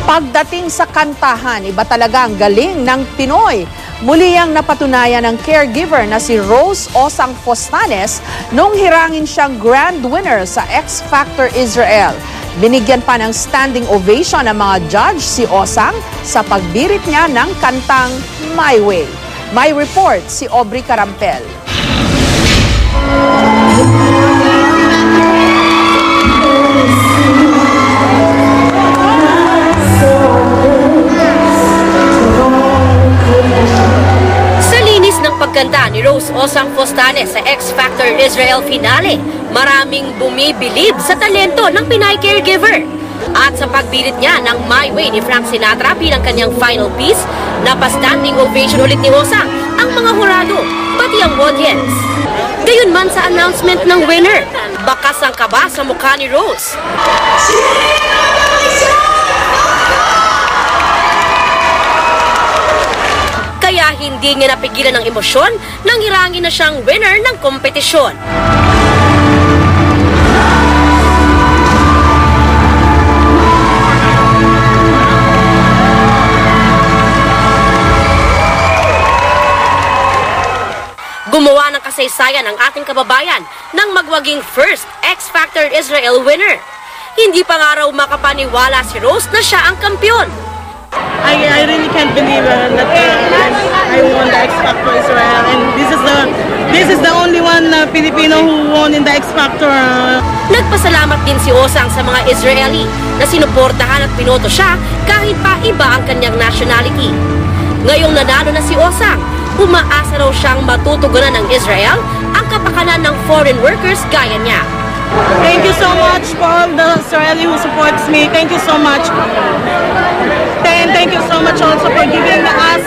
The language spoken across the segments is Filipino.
Pagdating sa kantahan, iba talaga ang galing ng Pinoy. Muli ang napatunayan ng caregiver na si Rose Osang Fostanes nung hirangin siyang grand winner sa X Factor Israel. Binigyan pa ng standing ovation ng mga judge si Osang sa pagbirit niya ng kantang My Way. May report si Aubrey Carampel. Pagkanta ni Rose Osang Fostanes sa X Factor Israel finale, maraming bumibilib sa talento ng Pinay caregiver. At sa pagbirit niya ng My Way ni Frank Sinatra bilang kanyang final piece, napastanding ovation ulit ni Osang ang mga hurado, pati ang audience. Gayunman sa announcement ng winner, bakas ang kaba sa mukha ni Rose. Kaya hindi niya napigilan ng emosyon nang hirangin na siyang winner ng kompetisyon. Gumawa ng kasaysayan ang ating kababayan nang magwaging first X Factor Israel winner. Hindi pa nga raw makapaniwala si Rose na siya ang kampiyon. I really can't believe that I won the X Factor Israel, and this is the only one Filipino who won in the X Factor. Nagpasalamat din si Osang sa mga Israeli na sinuportahan at pinoto siya kahit pa iba ang kanyang nationality. Ngayong nanalo na si Osang, umaasa raw siyang matutugunan ng Israel ang kapakanan ng foreign workers gaya niya. Thank you so much for all the Israeli who supports me. Thank you so much. And thank you so much also for giving us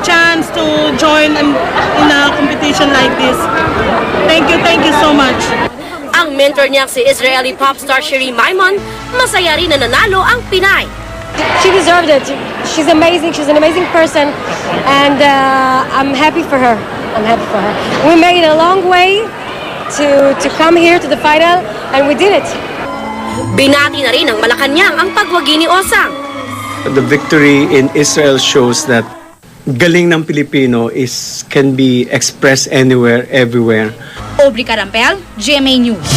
chance to join in a competition like this. Thank you so much. Ang mentor niya si Israeli pop star Shiri Maimon, masaya rin na nanalo ang Pinay. She deserved it. She's amazing. She's an amazing person, and I'm happy for her. We made a long way to come here to the final, and we did it. Binati na rin ng Malacanang ang pagwagi ni Osang. The victory in Israel shows that galing ng Pilipino can be expressed anywhere, everywhere. Aubrey Carampel, GMA News.